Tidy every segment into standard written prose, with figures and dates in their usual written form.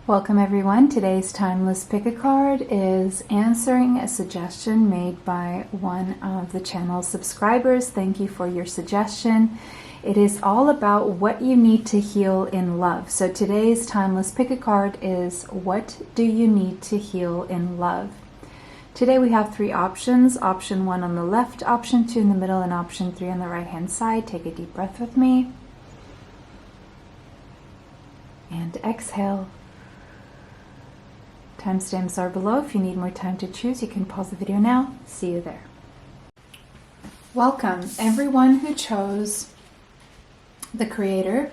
Welcome everyone. Today's timeless pick a card is answering a suggestion made by one of the channel's subscribers. Thank you for your suggestion. It is all about what you need to heal in love. So today's timeless pick a card is, what do you need to heal in love? Today we have three options. Option 1 on the left, option 2 in the middle, and option 3 on the right hand side. Take a deep breath with me. And exhale. Timestamps are below. If you need more time to choose, you can pause the video now. See you there. Welcome everyone who chose the Creator.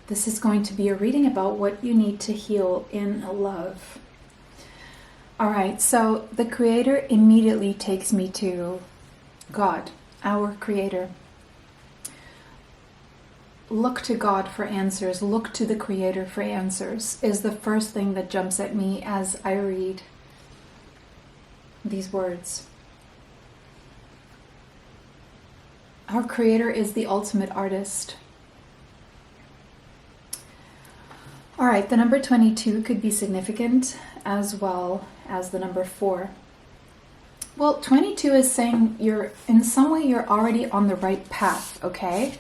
This is going to be a reading about what you need to heal in love. Alright, so the Creator immediately takes me to God, our Creator. Look to God for answers. Look to the Creator for answers is the first thing that jumps at me as I read these words. Our Creator is the ultimate artist. All right, the number 22 could be significant as well as the number 4. Well, 22 is saying in some way you're already on the right path, okay?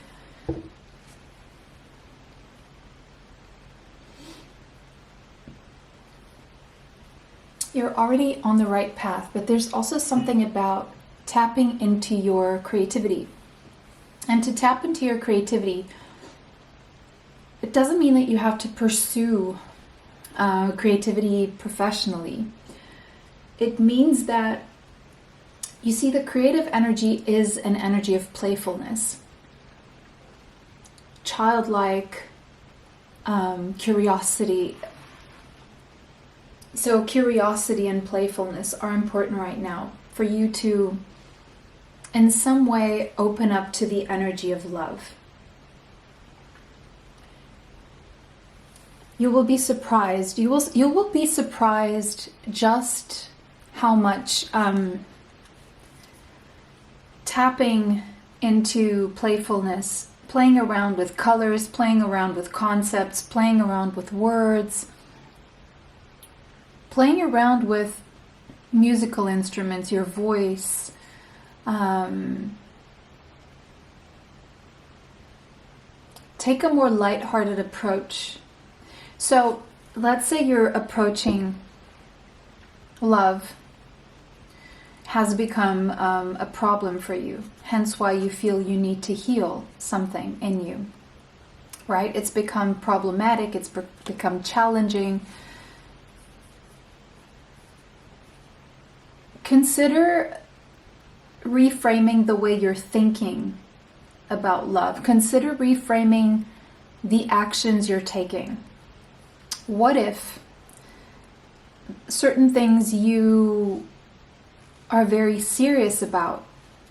You're already on the right path, but there's also something about tapping into your creativity. And to tap into your creativity, it doesn't mean that you have to pursue creativity professionally. It means that, you see, the creative energy is an energy of playfulness, childlike curiosity. So curiosity and playfulness are important right now for you to, in some way, open up to the energy of love. You will be surprised. You will be surprised just how much tapping into playfulness, playing around with colors, playing around with concepts, playing around with words, playing around with musical instruments, your voice, take a more lighthearted approach. So let's say you're approaching love has become a problem for you, hence why you feel you need to heal something in you, right? It's become problematic, it's become challenging. Consider reframing the way you're thinking about love. Consider reframing the actions you're taking. What if certain things you are very serious about?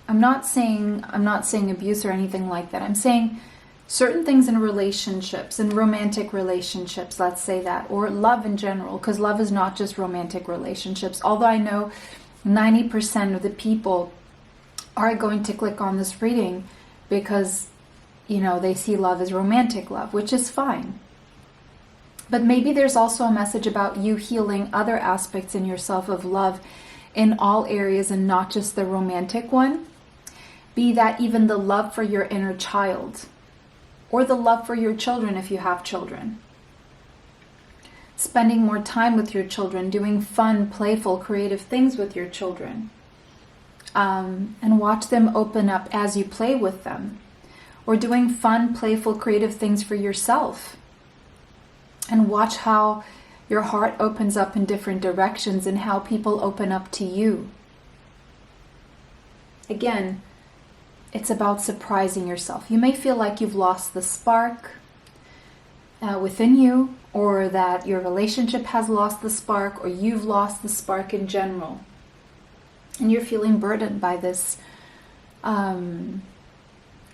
I'm not saying abuse or anything like that. I'm saying certain things in relationships, in romantic relationships, let's say that, or love in general, because love is not just romantic relationships. Although I know 90% of the people are going to click on this reading because, you know, they see love as romantic love, which is fine. But maybe there's also a message about you healing other aspects in yourself of love in all areas and not just the romantic one. Be that even the love for your inner child or the love for your children if you have children. Spending more time with your children, doing fun, playful, creative things with your children. And watch them open up as you play with them. Or doing fun, playful, creative things for yourself. And watch how your heart opens up in different directions and how people open up to you. Again, it's about surprising yourself. You may feel like you've lost the spark within you, or that your relationship has lost the spark, or you've lost the spark in general. And you're feeling burdened by this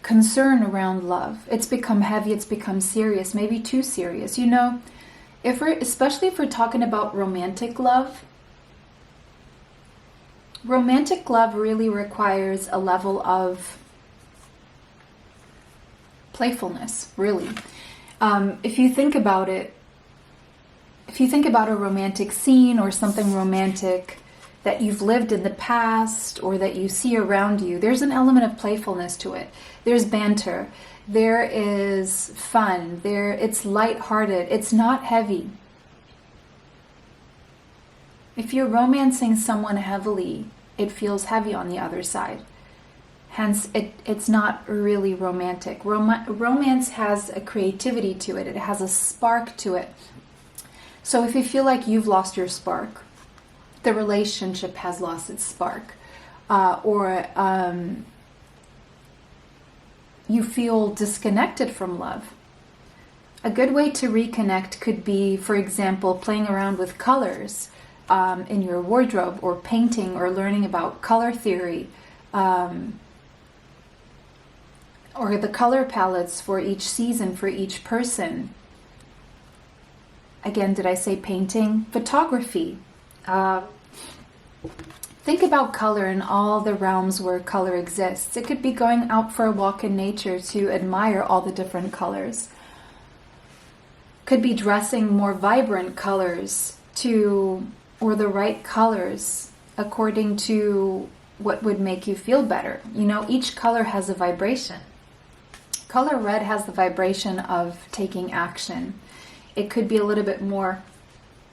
concern around love. It's become heavy, it's become serious, maybe too serious. You know, especially if we're talking about romantic love really requires a level of playfulness, really. If you think about it, if you think about a romantic scene or something romantic that you've lived in the past or that you see around you, there's an element of playfulness to it. There's banter. There is fun. It's lighthearted. It's not heavy. If you're romancing someone heavily, it feels heavy on the other side. Hence, it's not really romantic. Romance has a creativity to it. It has a spark to it. So if you feel like you've lost your spark, the relationship has lost its spark, or you feel disconnected from love, a good way to reconnect could be, for example, playing around with colors in your wardrobe, or painting, or learning about color theory, or the color palettes for each season, for each person. Again, did I say painting? Photography. Think about color in all the realms where color exists. It could be going out for a walk in nature to admire all the different colors. Could be dressing more vibrant colors or the right colors according to what would make you feel better. You know, each color has a vibration. Color red has the vibration of taking action. It could be a little bit more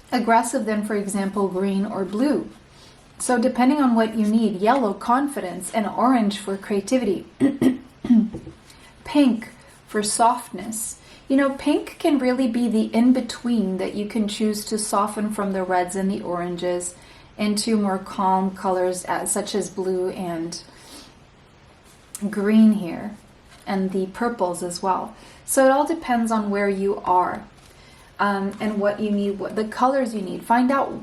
aggressive than, for example, green or blue. So depending on what you need, yellow, confidence, and orange for creativity. Pink for softness. You know, pink can really be the in-between that you can choose to soften from the reds and the oranges into more calm colors such as blue and green here, and the purples as well. So it all depends on where you are and what you need, what the colors you need. Find out,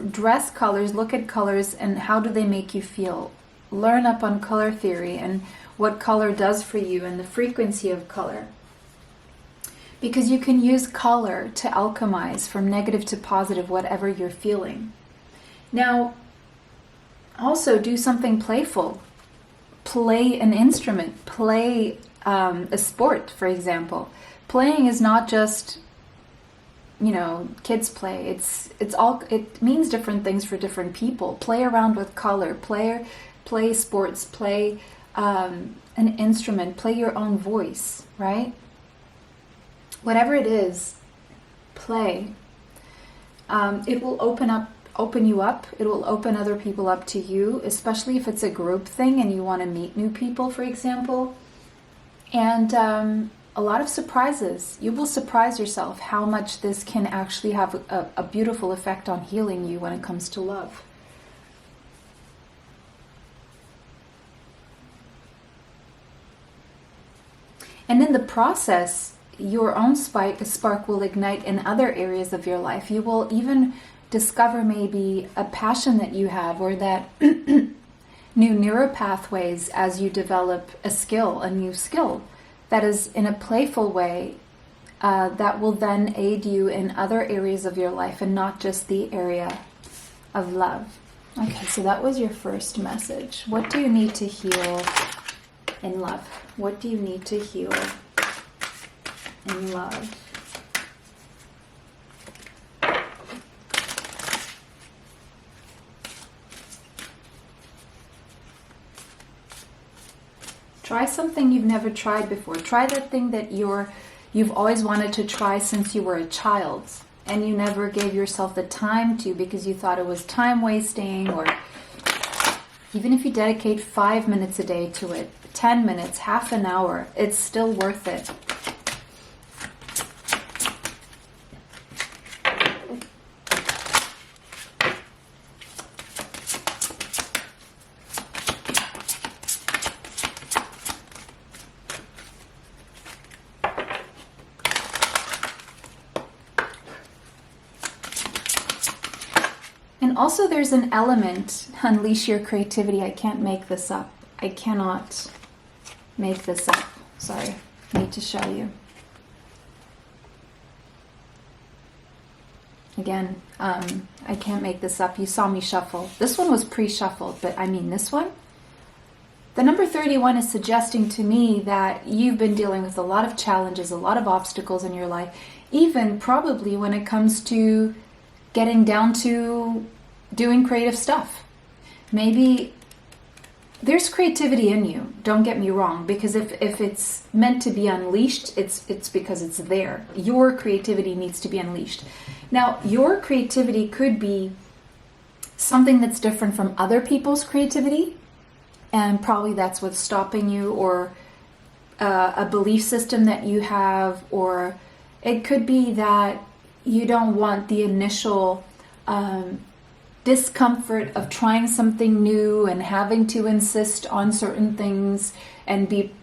dress colors, look at colors, and how do they make you feel. Learn up on color theory and what color does for you and the frequency of color. Because you can use color to alchemize from negative to positive, whatever you're feeling. Now, also do something playful. Play an instrument. Play a sport, for example. Playing is not just, kids play. It means different things for different people. Play around with color. Play sports. Play an instrument. Play your own voice, right? Whatever it is, play. It will open you up. It will open other people up to you, especially if it's a group thing and you want to meet new people, for example. And a lot of surprises. You will surprise yourself how much this can actually have a beautiful effect on healing you when it comes to love. And in the process, your own spark will ignite in other areas of your life. You will even discover maybe a passion that you have, or that new neural pathways as you develop a new skill that is in a playful way that will then aid you in other areas of your life and not just the area of love. Okay, so that was your first message. What do you need to heal in love? What do you need to heal in love? Try something you've never tried before. Try that thing that you've always wanted to try since you were a child, and you never gave yourself the time to because you thought it was time wasting. Or even if you dedicate 5 minutes a day to it, 10 minutes, half an hour, it's still worth it. And also there's an element, unleash your creativity. I can't make this up. I cannot make this up. Sorry, I need to show you. Again, I can't make this up. You saw me shuffle. This one was pre-shuffled, but I mean this one, The number 31 is suggesting to me that you've been dealing with a lot of challenges, a lot of obstacles in your life, even probably when it comes to getting down to doing creative stuff. Maybe there's creativity in you, don't get me wrong, because if it's meant to be unleashed, it's because it's there. Your creativity needs to be unleashed. Now, your creativity could be something that's different from other people's creativity, and probably that's what's stopping you, or a belief system that you have, or it could be that you don't want the initial discomfort of trying something new and having to insist on certain things and be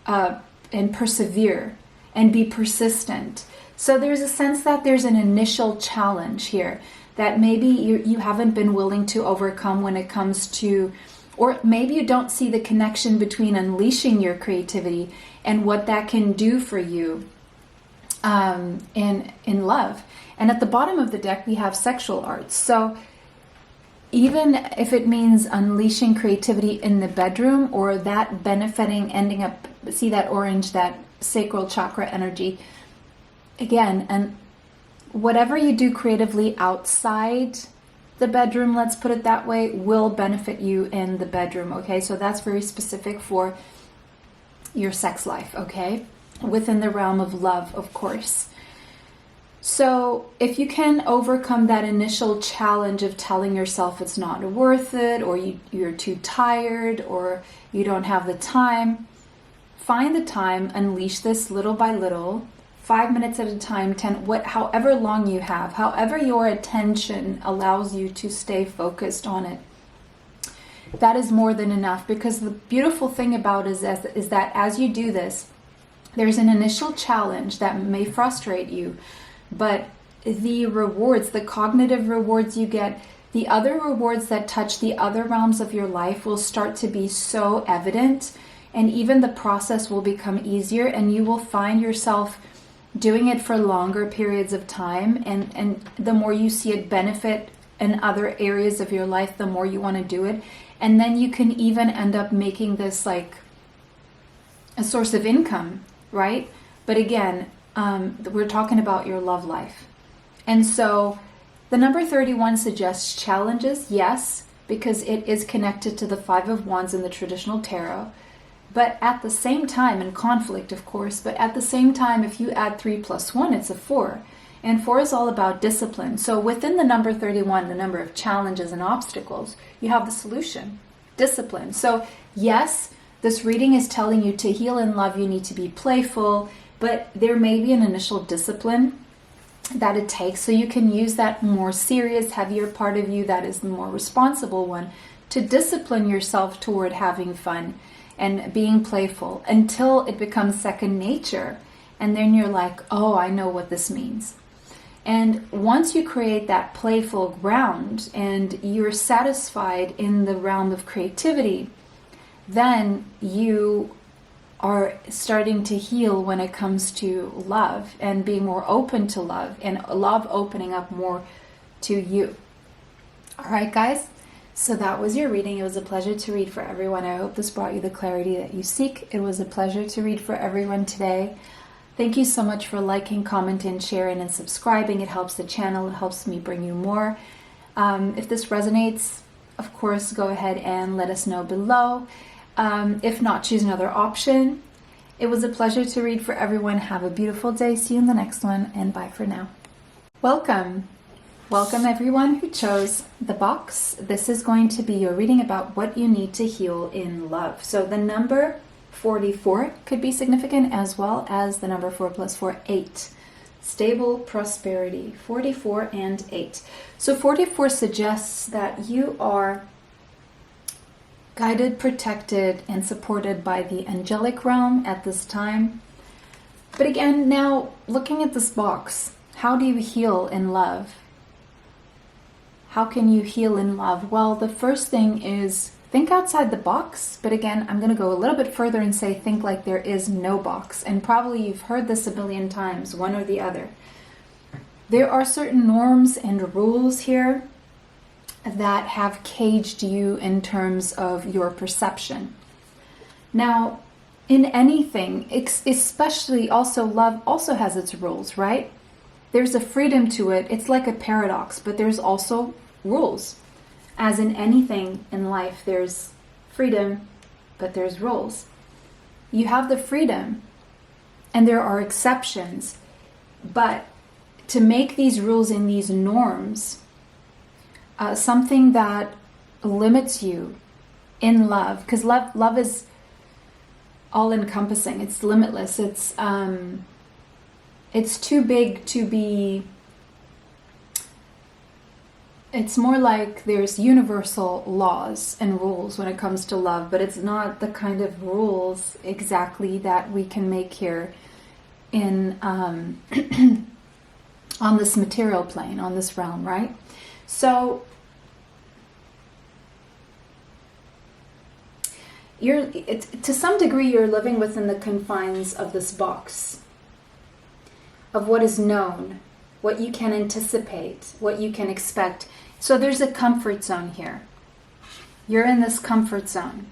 and persevere and be persistent. So there's a sense that there's an initial challenge here that maybe you haven't been willing to overcome when it comes to, or maybe you don't see the connection between unleashing your creativity and what that can do for you in love. And at the bottom of the deck, we have sexual arts. So even if it means unleashing creativity in the bedroom, or that benefiting, ending up, see that orange, that sacral chakra energy, again, and whatever you do creatively outside the bedroom, let's put it that way, will benefit you in the bedroom, okay? So that's very specific for your sex life, okay? Within the realm of love, of course. So if you can overcome that initial challenge of telling yourself it's not worth it, or you're too tired, or you don't have the time, find the time, unleash this little by little, 5 minutes at a time, 10, however long you have, however your attention allows you to stay focused on it. That is more than enough, because the beautiful thing about it is that as you do this, there's an initial challenge that may frustrate you, but the rewards, the cognitive rewards you get, the other rewards that touch the other realms of your life will start to be so evident, and even the process will become easier, and you will find yourself doing it for longer periods of time, and the more you see it benefit in other areas of your life, the more you want to do it. And then you can even end up making this like a source of income, right? But again, we're talking about your love life. And so the number 31 suggests challenges, yes, because it is connected to the Five of Wands in the traditional tarot. But at the same time, in conflict, of course, but at the same time, if you add 3 plus 1, it's a 4. And 4 is all about discipline. So within the number 31, the number of challenges and obstacles, you have the solution, discipline. So yes, this reading is telling you to heal in love, you need to be playful, but there may be an initial discipline that it takes. So you can use that more serious, heavier part of you that is the more responsible one to discipline yourself toward having fun and being playful until it becomes second nature. And then you're like, oh, I know what this means. And once you create that playful ground and you're satisfied in the realm of creativity, then you are starting to heal when it comes to love and being more open to love, and love opening up more to you. All right, guys. So that was your reading. It was a pleasure to read for everyone. I hope this brought you the clarity that you seek. It was a pleasure to read for everyone today. Thank you so much for liking, commenting, sharing, and subscribing. It helps the channel. It helps me bring you more. If this resonates, of course, go ahead and let us know below. If not, choose another option. It was a pleasure to read for everyone. Have a beautiful day. See you in the next one, and bye for now. Welcome. Welcome everyone who chose the box. This is going to be your reading about what you need to heal in love. So the number 44 could be significant, as well as the number 4 plus 4, 8. Stable prosperity, 44 and 8. So 44 suggests that you are guided, protected, and supported by the angelic realm at this time. But again, now looking at this box, how do you heal in love? How can you heal in love? Well, the first thing is think outside the box. But again, I'm going to go a little bit further and say think like there is no box. And probably you've heard this a billion times, one or the other. There are certain norms and rules here that have caged you in terms of your perception. Now, in anything, especially also love also has its rules, right? There's a freedom to it. It's like a paradox, but there's also rules. As in anything in life, there's freedom, but there's rules. You have the freedom, and there are exceptions, but to make these rules and these norms something that limits you in love, because love is all-encompassing. It's limitless. It's too big to be. It's more like there's universal laws and rules when it comes to love, but it's not the kind of rules exactly that we can make here in on this material plane, on this realm, right? So to some degree, you're living within the confines of this box of what is known, what you can anticipate, what you can expect. So there's a comfort zone here. You're in this comfort zone.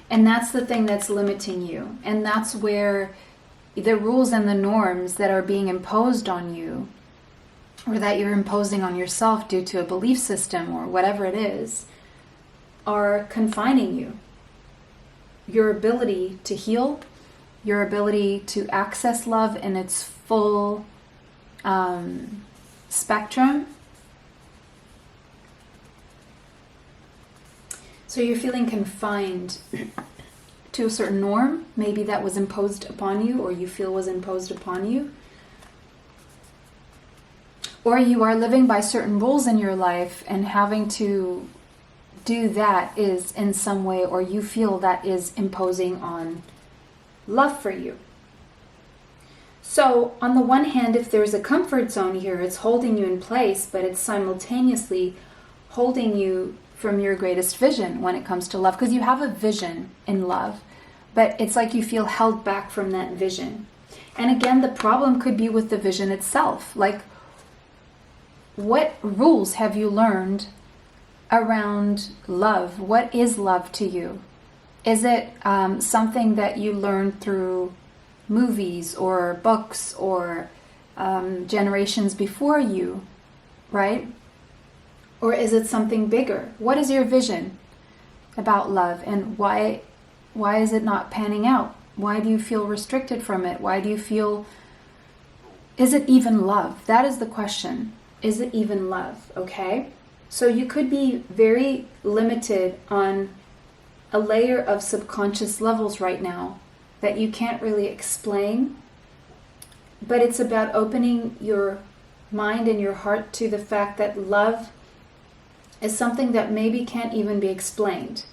And that's the thing that's limiting you. And that's where the rules and the norms that are being imposed on you, or that you're imposing on yourself due to a belief system or whatever it is, are confining you. Your ability to heal, your ability to access love in its full spectrum. So you're feeling confined to a certain norm, maybe that was imposed upon you, or you feel was imposed upon you. Or you are living by certain rules in your life and having to do that is in some way, or you feel that is imposing on love for you. So on the one hand, if there's a comfort zone here, it's holding you in place, but it's simultaneously holding you from your greatest vision when it comes to love, because you have a vision in love, but it's like you feel held back from that vision. And again, the problem could be with the vision itself. Like, what rules have you learned around love? What is love to you? Is it something that you learned through movies or books or generations before you, right? Or is it something bigger? What is your vision about love, and why is it not panning out? Why do you feel restricted from it? Why do you feel... Is it even love? That is the question. Is it even love? Okay? So you could be very limited on a layer of subconscious levels right now that you can't really explain, but it's about opening your mind and your heart to the fact that love is something that maybe can't even be explained.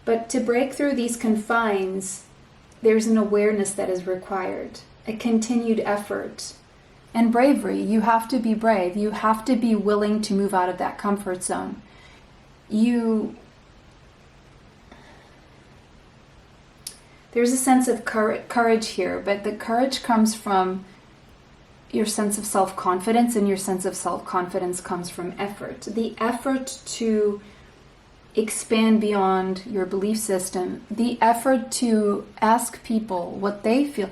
But to break through these confines, there's an awareness that is required, a continued effort, and bravery. You have to be brave. You have to be willing to move out of that comfort zone. There's a sense of courage here, but the courage comes from your sense of self-confidence, and your sense of self-confidence comes from effort. The effort to expand beyond your belief system, the effort to ask people what they feel,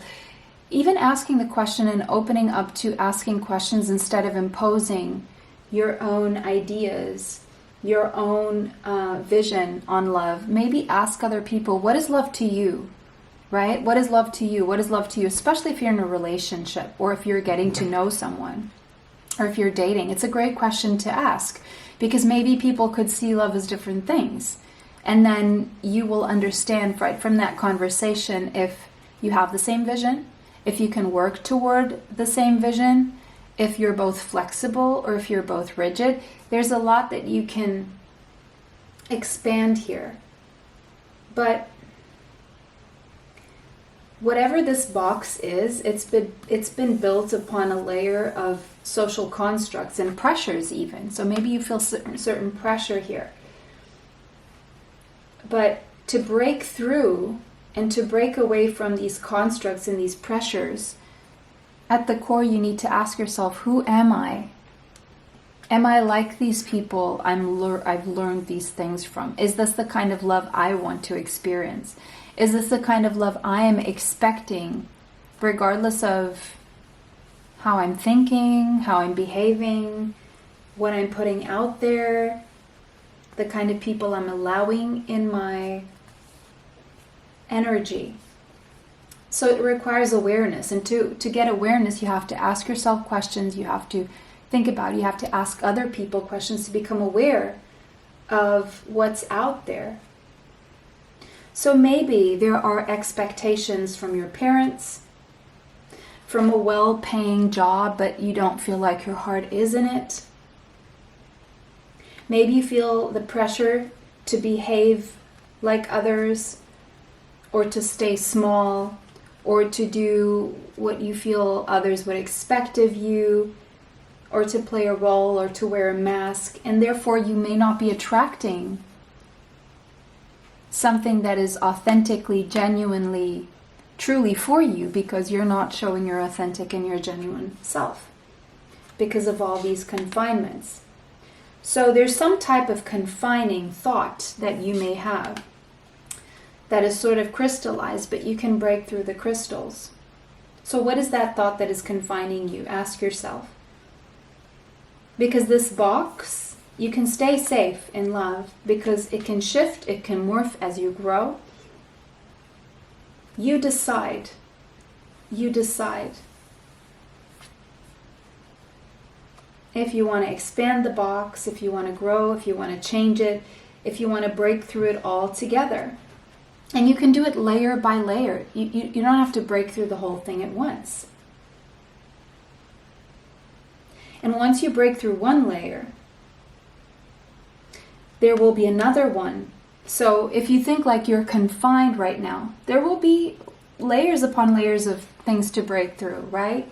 even asking the question and opening up to asking questions instead of imposing your own ideas, your own vision on love. Maybe ask other people, what is love to you? Right? What is love to you? What is love to you? Especially if you're in a relationship, or if you're getting to know someone, or if you're dating. It's a great question to ask, because maybe people could see love as different things. And then you will understand right from that conversation if you have the same vision, if you can work toward the same vision, if you're both flexible or if you're both rigid. There's a lot that you can expand here. But whatever this box is, it's been built upon a layer of social constructs and pressures even. So maybe you feel certain pressure here. But to break through and to break away from these constructs and these pressures, at the core you need to ask yourself, who am I? Am I like these people I've learned these things from? Is this the kind of love I want to experience? Is this the kind of love I am expecting, regardless of how I'm thinking, how I'm behaving, what I'm putting out there, the kind of people I'm allowing in my energy? So it requires awareness. And to get awareness, you have to ask yourself questions. You have to think about it. You have to ask other people questions to become aware of what's out there. So maybe there are expectations from your parents, from a well-paying job, but you don't feel like your heart is in it. Maybe you feel the pressure to behave like others, or to stay small, or to do what you feel others would expect of you, or to play a role, or to wear a mask, and therefore you may not be attracting something that is authentically, genuinely, truly for you, because you're not showing your authentic and your genuine self because of all these confinements. So there's some type of confining thought that you may have that is sort of crystallized, but you can break through the crystals. So what is that thought that is confining you? Ask yourself. Because this box, you can stay safe in love because it can shift, it can morph as you grow. You decide. You decide. If you want to expand the box, if you want to grow, if you want to change it, if you want to break through it all together. And you can do it layer by layer. You don't have to break through the whole thing at once. And once you break through one layer, there will be another one. So if you think like you're confined right now, there will be layers upon layers of things to break through, right?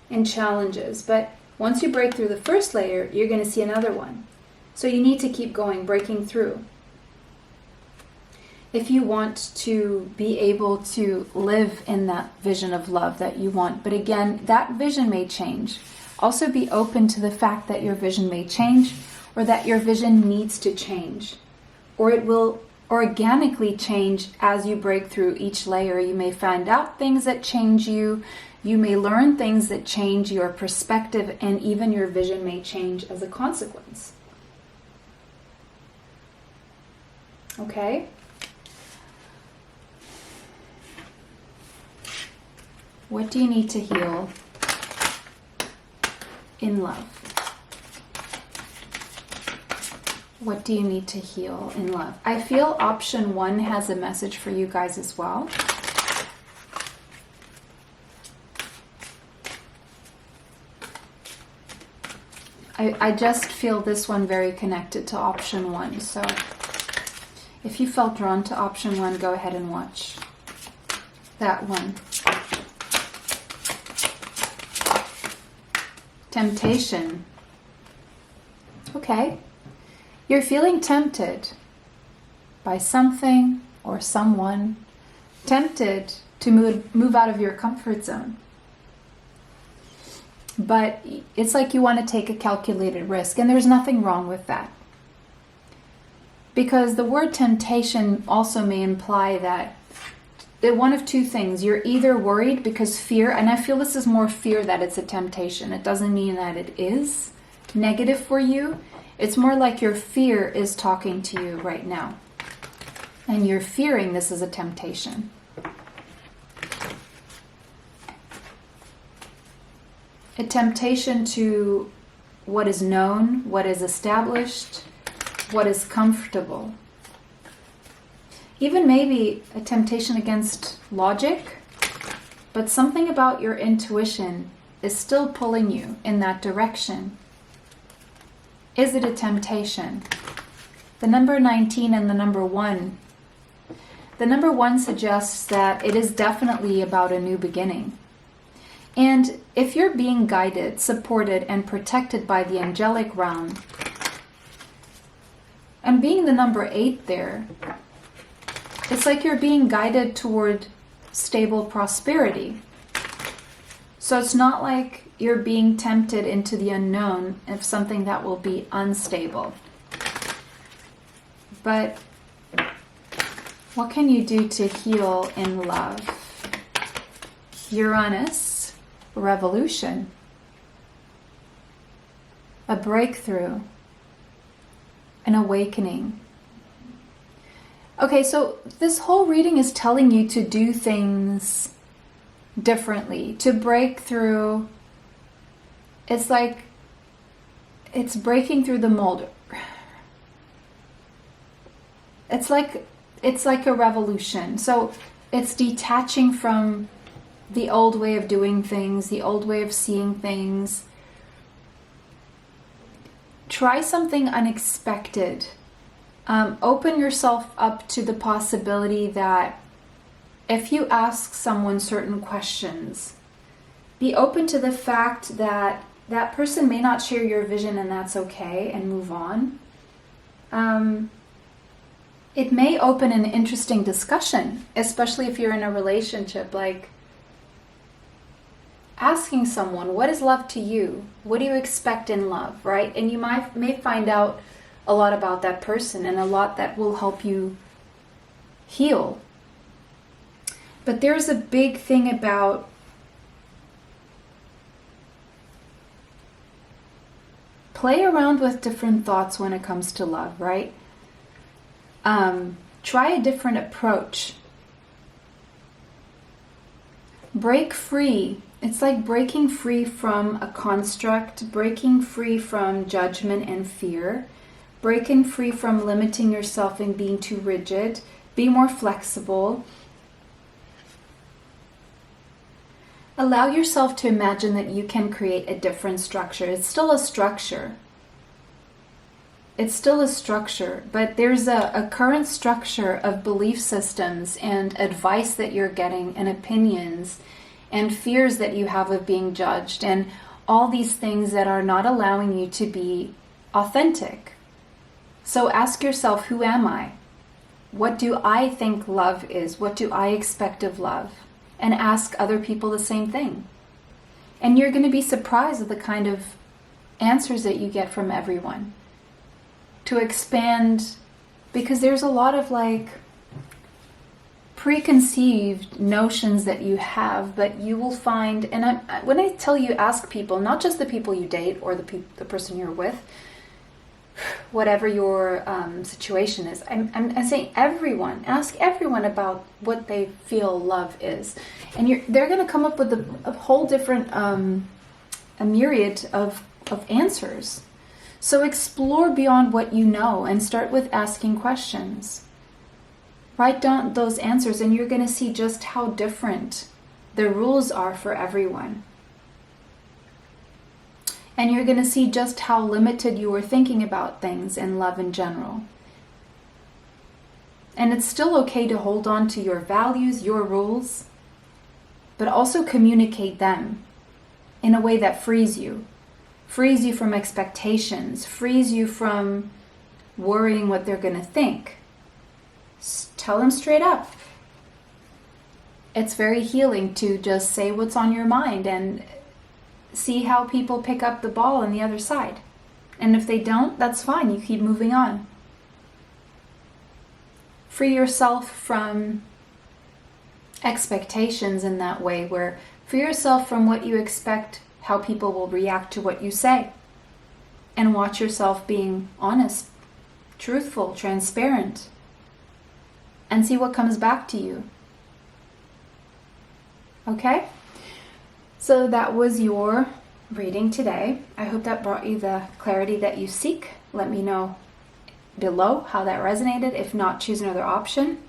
And challenges. But once you break through the first layer, you're going to see another one. So you need to keep going, breaking through. If you want to be able to live in that vision of love that you want, but again, that vision may change. Also be open to the fact that your vision may change, or that your vision needs to change, or it will organically change as you break through each layer. You may find out things that change you. You may learn things that change your perspective, and even your vision may change as a consequence. Okay? What do you need to heal in love? What do you need to heal in love? I feel option 1 has a message for you guys as well. I just feel this one very connected to option 1. So if you felt drawn to option 1, go ahead and watch that one. Temptation. Okay. You're feeling tempted by something or someone, tempted to move out of your comfort zone. But it's like you want to take a calculated risk, and there's nothing wrong with that. Because the word temptation also may imply that one of two things. You're either worried because fear, and I feel this is more fear that it's a temptation. It doesn't mean that it is negative for you. It's more like your fear is talking to you right now. And you're fearing this is a temptation. A temptation to what is known, what is established, what is comfortable. Even maybe a temptation against logic, but something about your intuition is still pulling you in that direction. Is it a temptation? The number 19 and the number 1. The number 1 suggests that it is definitely about a new beginning. And if you're being guided, supported, and protected by the angelic realm, and being the number 8 there, it's like you're being guided toward stable prosperity. So it's not like you're being tempted into the unknown of something that will be unstable. But what can you do to heal in love? Uranus, revolution, a breakthrough, an awakening. Okay, so this whole reading is telling you to do things differently, to break through. It's like it's breaking through the mold. It's like a revolution. So it's detaching from the old way of doing things, the old way of seeing things. Try something unexpected. Open yourself up to the possibility that if you ask someone certain questions, be open to the fact that that person may not share your vision, and that's okay, and move on. It may open an interesting discussion, especially if you're in a relationship, like asking someone, what is love to you? What do you expect in love, right? And you may find out a lot about that person and a lot that will help you heal. But there's a big thing about play around with different thoughts when it comes to love, right? Try a different approach. Break free. It's like breaking free from a construct, breaking free from judgment and fear, breaking free from limiting yourself and being too rigid. Be more flexible. Allow yourself to imagine that you can create a different structure. It's still a structure. It's still a structure, but there's a current structure of belief systems and advice that you're getting and opinions and fears that you have of being judged and all these things that are not allowing you to be authentic. So ask yourself, who am I? What do I think love is? What do I expect of love? And ask other people the same thing. And you're going to be surprised at the kind of answers that you get from everyone. To expand, because there's a lot of like preconceived notions that you have, but you will find, and when I tell you ask people, not just the people you date or the person you're with, whatever your situation is, I'm saying everyone, ask everyone about what they feel love is, and they're going to come up with a whole different a myriad of answers. So explore beyond what you know and start with asking questions. Write down those answers and you're going to see just how different the rules are for everyone. And you're going to see just how limited you were thinking about things and love in general. And it's still okay to hold on to your values, your rules, but also communicate them in a way that frees you. Frees you from expectations, frees you from worrying what they're going to think. Tell them straight up. It's very healing to just say what's on your mind and see how people pick up the ball on the other side. And if they don't, that's fine. You keep moving on. Free yourself from expectations in that way, where free yourself from what you expect how people will react to what you say. And watch yourself being honest, truthful, transparent, and see what comes back to you. Okay? So that was your reading today. I hope that brought you the clarity that you seek. Let me know below how that resonated. If not, choose another option.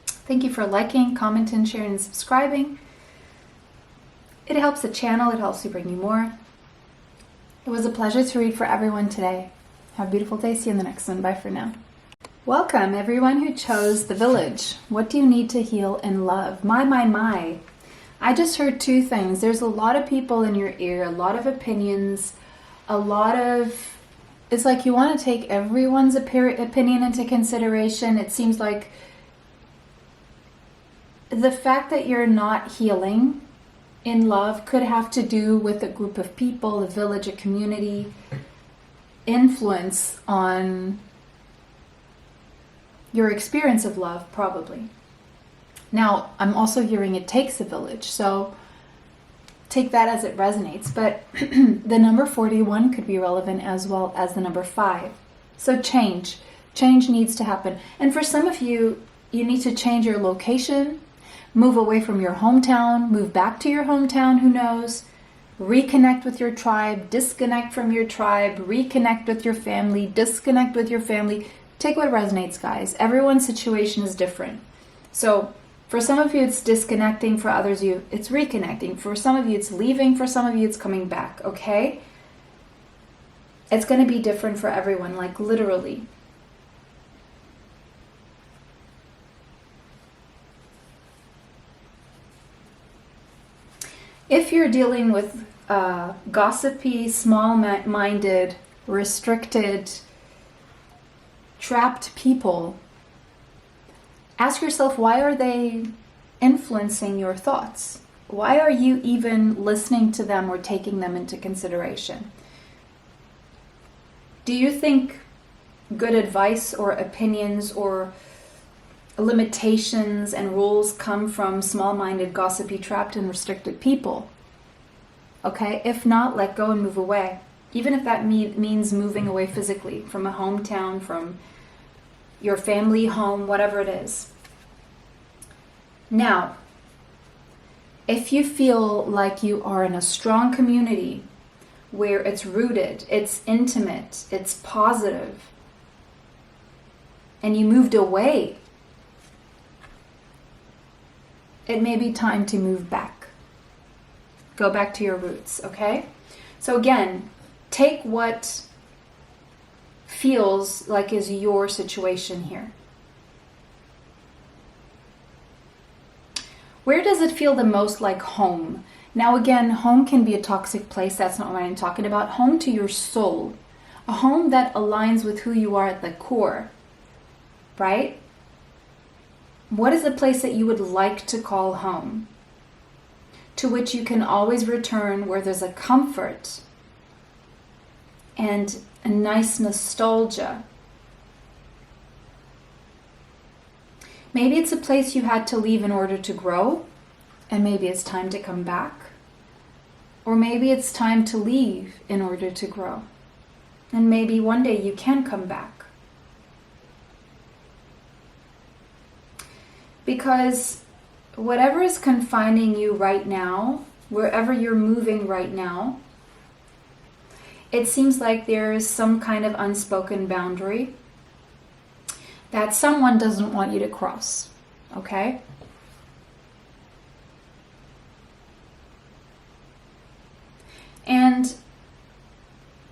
Thank you for liking, commenting, sharing, and subscribing. It helps the channel. It helps me bring you more. It was a pleasure to read for everyone today. Have a beautiful day. See you in the next one. Bye for now. Welcome, everyone who chose the village. What do you need to heal in love? My. I just heard two things. There's a lot of people in your ear, a lot of opinions, it's like you want to take everyone's opinion into consideration. It seems like the fact that you're not healing in love could have to do with a group of people, a village, a community, influence on your experience of love, probably. Now, I'm also hearing it takes a village, so take that as it resonates. But the number 41 could be relevant as well as the number 5. So change needs to happen. And for some of you, you need to change your location, move away from your hometown, move back to your hometown, who knows, reconnect with your tribe, disconnect from your tribe, reconnect with your family, disconnect with your family. Take what resonates, guys. Everyone's situation is different. So for some of you, it's disconnecting. For others, it's reconnecting. For some of you, it's leaving. For some of you, it's coming back, okay? It's going to be different for everyone, like literally. If you're dealing with gossipy, small-minded, restricted, trapped people, ask yourself, why are they influencing your thoughts? Why are you even listening to them or taking them into consideration? Do you think good advice or opinions or limitations and rules come from small-minded, gossipy, trapped, and restricted people? Okay, if not, let go and move away. Even if that means moving away physically from a hometown, from your family home, whatever it is. Now, if you feel like you are in a strong community where it's rooted, it's intimate, it's positive, and you moved away, it may be time to move back. Go back to your roots, okay? So again, take what feels like is your situation here. Where does it feel the most like home? Now again, home can be a toxic place. That's not what I'm talking about. Home to your soul. A home that aligns with who you are at the core, right? What is a place that you would like to call home? To which you can always return, where there's a comfort and a nice nostalgia. Maybe it's a place you had to leave in order to grow, and maybe it's time to come back. Or maybe it's time to leave in order to grow. And maybe one day you can come back. Because whatever is confining you right now, wherever you're moving right now, it seems like there is some kind of unspoken boundary that someone doesn't want you to cross, okay?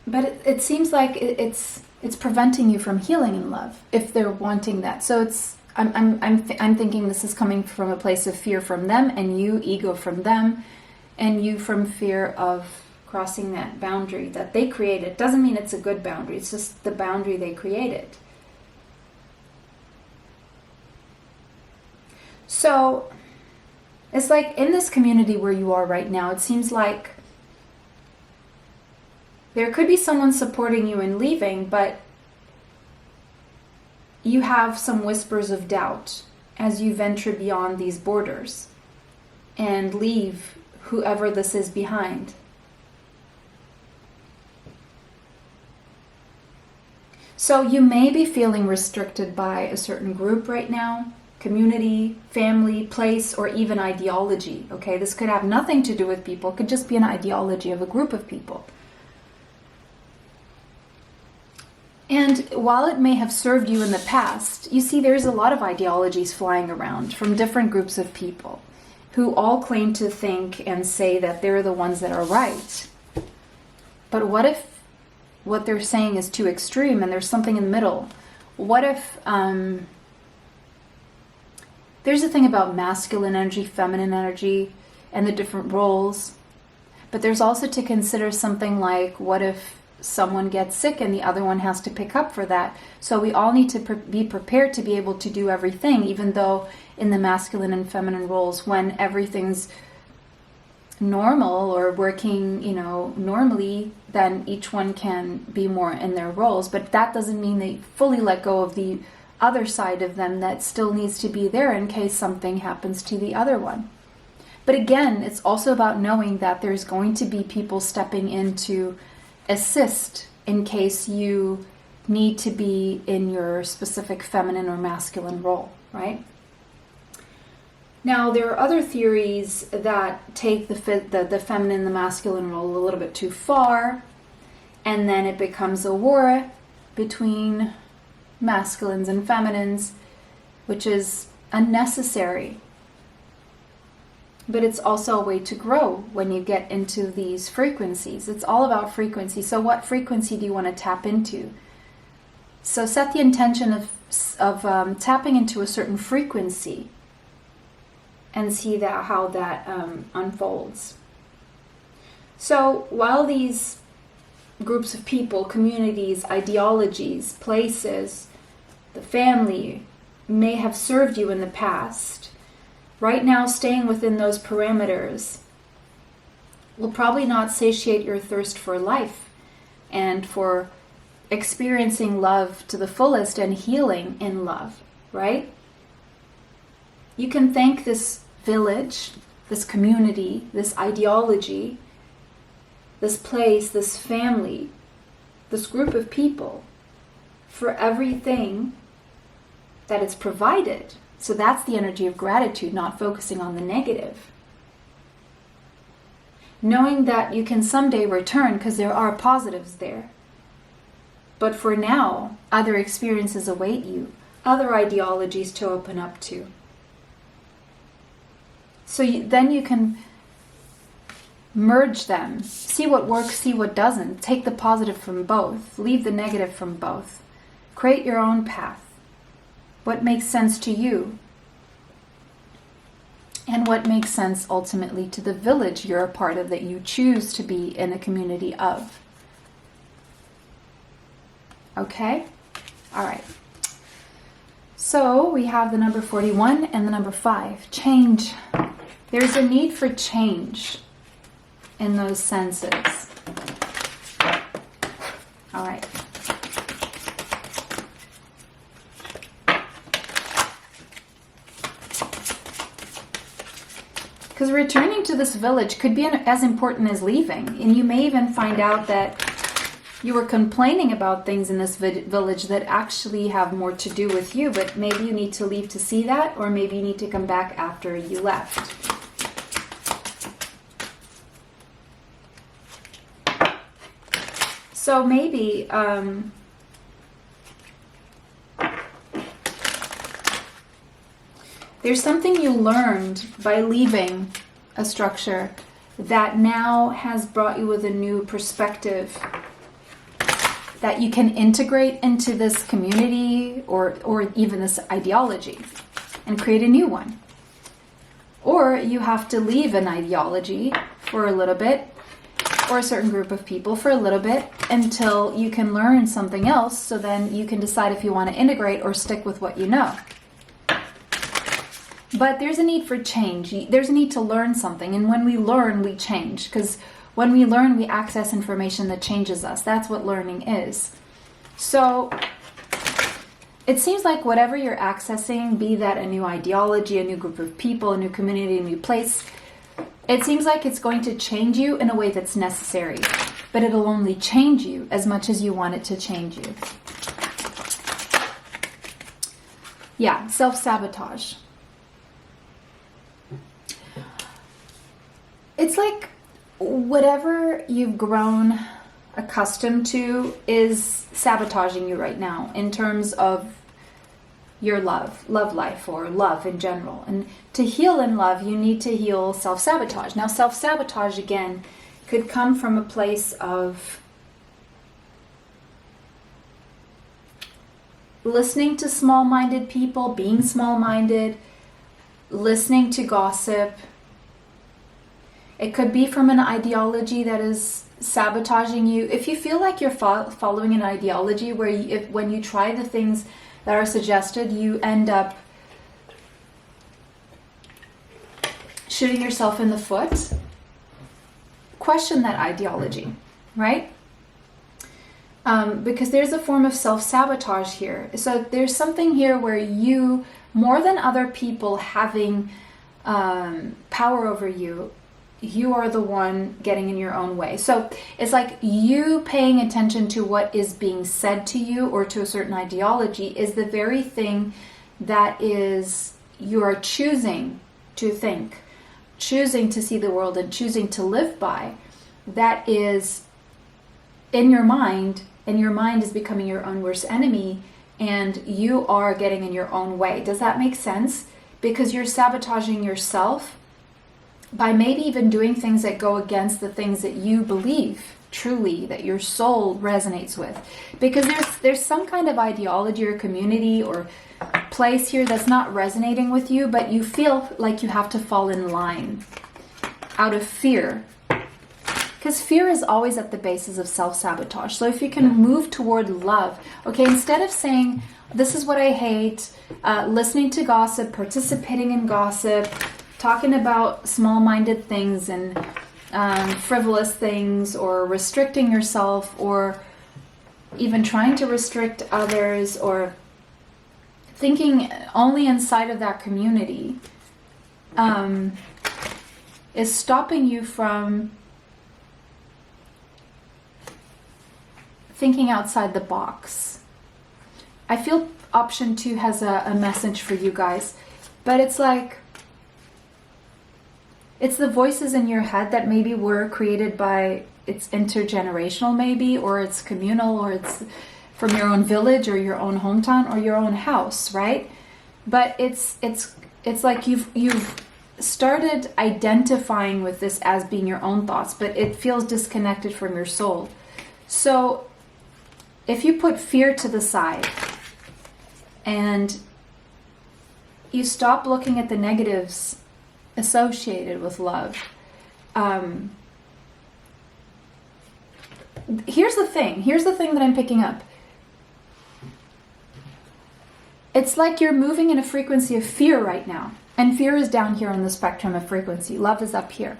But it seems like it's preventing you from healing in love if they're wanting that. So I'm thinking this is coming from a place of fear from them, and you, ego from them, and you from fear of crossing that boundary that they created. Doesn't mean it's a good boundary. It's just the boundary they created. So it's like in this community where you are right now, it seems like there could be someone supporting you in leaving, but you have some whispers of doubt as you venture beyond these borders and leave whoever this is behind. So you may be feeling restricted by a certain group right now, community, family, place, or even ideology. Okay, this could have nothing to do with people. It could just be an ideology of a group of people. And while it may have served you in the past, you see there's a lot of ideologies flying around from different groups of people who all claim to think and say that they're the ones that are right. But what if what they're saying is too extreme and there's something in the middle? What if there's a thing about masculine energy, feminine energy, and the different roles. But there's also to consider something like, what if someone gets sick and the other one has to pick up for that? So we all need to be prepared to be able to do everything, even though in the masculine and feminine roles, when everything's normal or working, normally, then each one can be more in their roles. But that doesn't mean they fully let go of the other side of them that still needs to be there in case something happens to the other one. But again, it's also about knowing that there's going to be people stepping in to assist in case you need to be in your specific feminine or masculine role, right? Now, there are other theories that take the feminine and the masculine role a little bit too far, and then it becomes a war between masculines and feminines, which is unnecessary. But it's also a way to grow when you get into these frequencies. It's all about frequency. So what frequency do you want to tap into? So set the intention of tapping into a certain frequency and see how that unfolds. So while these groups of people, communities, ideologies, places, the family may have served you in the past, right now staying within those parameters will probably not satiate your thirst for life and for experiencing love to the fullest and healing in love, right? You can thank this village, this community, this ideology, this place, this family, this group of people for everything that it's provided. So that's the energy of gratitude, not focusing on the negative. Knowing that you can someday return because there are positives there. But for now, other experiences await you, other ideologies to open up to. So then you can merge them, see what works, see what doesn't, take the positive from both, leave the negative from both, create your own path. What makes sense to you? And what makes sense ultimately to the village you're a part of, that you choose to be in a community of. Okay? All right. So we have the number 41 and the number 5. Change. There's a need for change in those senses. All right. Because returning to this village could be as important as leaving. And you may even find out that you were complaining about things in this village that actually have more to do with you, but maybe you need to leave to see that, or maybe you need to come back after you left. So maybe there's something you learned by leaving a structure that now has brought you with a new perspective that you can integrate into this community or even this ideology and create a new one. Or you have to leave an ideology for a little bit, or a certain group of people for a little bit, until you can learn something else, so then you can decide if you want to integrate or stick with what you know. But there's a need for change. There's a need to learn something, and when we learn, we change, because when we learn, we access information that changes us. That's what learning is. So it seems like whatever you're accessing, be that a new ideology, a new group of people, a new community, a new place, it seems like it's going to change you in a way that's necessary. But it'll only change you as much as you want it to change you. Yeah, self-sabotage. It's like whatever you've grown accustomed to is sabotaging you right now in terms of your love life, or love in general. And to heal in love, you need to heal self-sabotage. Now, self-sabotage, again, could come from a place of listening to small-minded people, being small-minded, listening to gossip. It could be from an ideology that is sabotaging you. If you feel like you're following an ideology where when you try the things that are suggested, you end up shooting yourself in the foot, question that ideology, right? Because there's a form of self-sabotage here. So there's something here where you, more than other people having power over you, you are the one getting in your own way. So it's like you paying attention to what is being said to you or to a certain ideology is the very thing that is you are choosing to think, choosing to see the world and choosing to live by. That is in your mind, and your mind is becoming your own worst enemy, and you are getting in your own way. Does that make sense? Because you're sabotaging yourself by maybe even doing things that go against the things that you believe truly, that your soul resonates with. Because there's some kind of ideology or community or place here that's not resonating with you, but you feel like you have to fall in line out of fear. Because fear is always at the basis of self-sabotage. So if you can move toward love, okay, instead of saying, this is what I hate, listening to gossip, participating in gossip, talking about small-minded things and frivolous things, or restricting yourself, or even trying to restrict others, or thinking only inside of that community, is stopping you from thinking outside the box. I feel option 2 has a message for you guys, but it's like, it's the voices in your head that maybe were created by, it's intergenerational maybe, or it's communal, or it's from your own village or your own hometown or your own house, right? But it's like you've started identifying with this as being your own thoughts, but it feels disconnected from your soul. So if you put fear to the side and you stop looking at the negatives associated with love, here's the thing that I'm picking up. It's like you're moving in a frequency of fear right now, and fear is down here on the spectrum of frequency. Love is up here.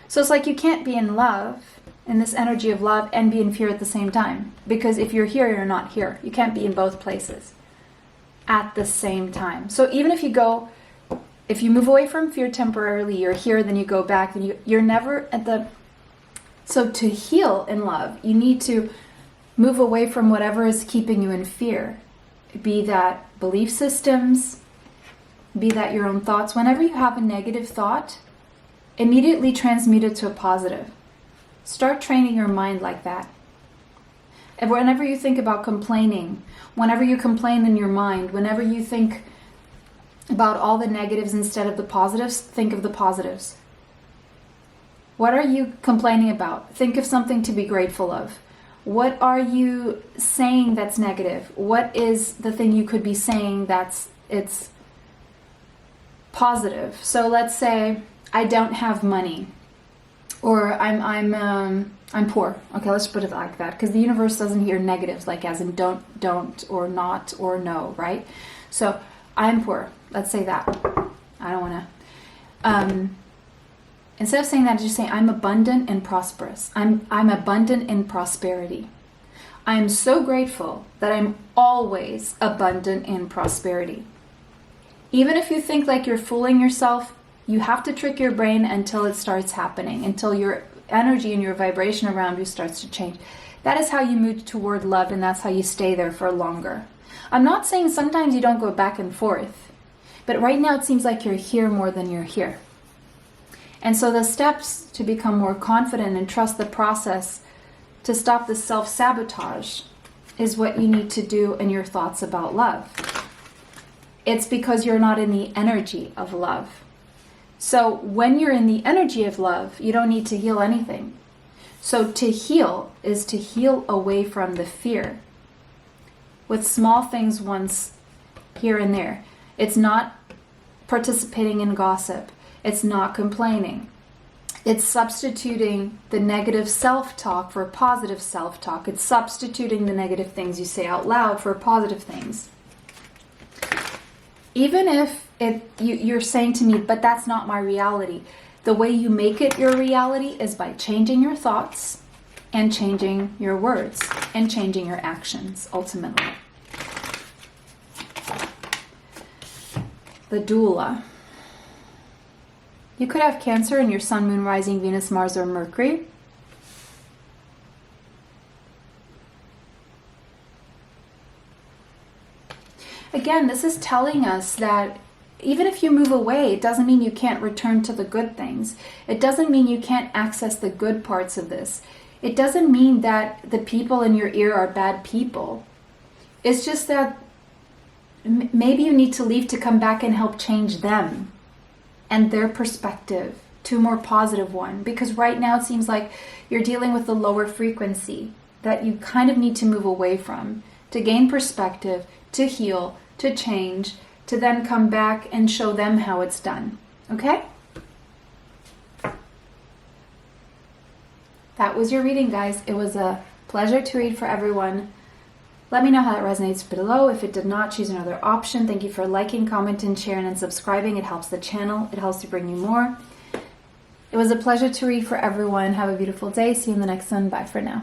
So it's like you can't be in love, in this energy of love, and be in fear at the same time. Because if you're here, you're not here. You can't be in both places at the same time. So even if you move away from fear temporarily, you're here, then you go back, then you're never at the... So to heal in love, you need to move away from whatever is keeping you in fear. Be that belief systems, be that your own thoughts. Whenever you have a negative thought, immediately transmute it to a positive. Start training your mind like that. And whenever you think about complaining, whenever you complain in your mind, whenever you think about all the negatives instead of the positives, think of the positives. What are you complaining about? Think of something to be grateful of. What are you saying that's negative? What is the thing you could be saying it's positive? So let's say I don't have money, or I'm poor. Okay, let's put it like that, because the universe doesn't hear negatives like as in don't or not or no, right? So I'm poor. Let's say that. I don't want to. Instead of saying that, just say I'm abundant and prosperous. I'm abundant in prosperity. I'm so grateful that I'm always abundant in prosperity. Even if you think like you're fooling yourself, you have to trick your brain until it starts happening, until your energy and your vibration around you starts to change. That is how you move toward love, and that's how you stay there for longer. I'm not saying sometimes you don't go back and forth, but right now it seems like you're here more than you're here. And so the steps to become more confident and trust the process to stop the self-sabotage is what you need to do in your thoughts about love. It's because you're not in the energy of love. So when you're in the energy of love, you don't need to heal anything. So to heal is to heal away from the fear with small things once here and there. It's not participating in gossip. It's not complaining. It's substituting the negative self-talk for positive self-talk. It's substituting the negative things you say out loud for positive things. Even if you're saying to me, but that's not my reality. The way you make it your reality is by changing your thoughts and changing your words and changing your actions, ultimately. The doula. You could have Cancer in your Sun, Moon, Rising, Venus, Mars, or Mercury. Again, this is telling us that even if you move away, it doesn't mean you can't return to the good things. It doesn't mean you can't access the good parts of this. It doesn't mean that the people in your ear are bad people. It's just that maybe you need to leave to come back and help change them and their perspective to a more positive one. Because right now it seems like you're dealing with the lower frequency that you kind of need to move away from to gain perspective, to heal, to change, to then come back and show them how it's done. Okay? That was your reading, guys. It was a pleasure to read for everyone. Let me know how that resonates below. If it did not, choose another option. Thank you for liking, commenting, sharing, and subscribing. It helps the channel. It helps to bring you more. It was a pleasure to read for everyone. Have a beautiful day. See you in the next one. Bye for now.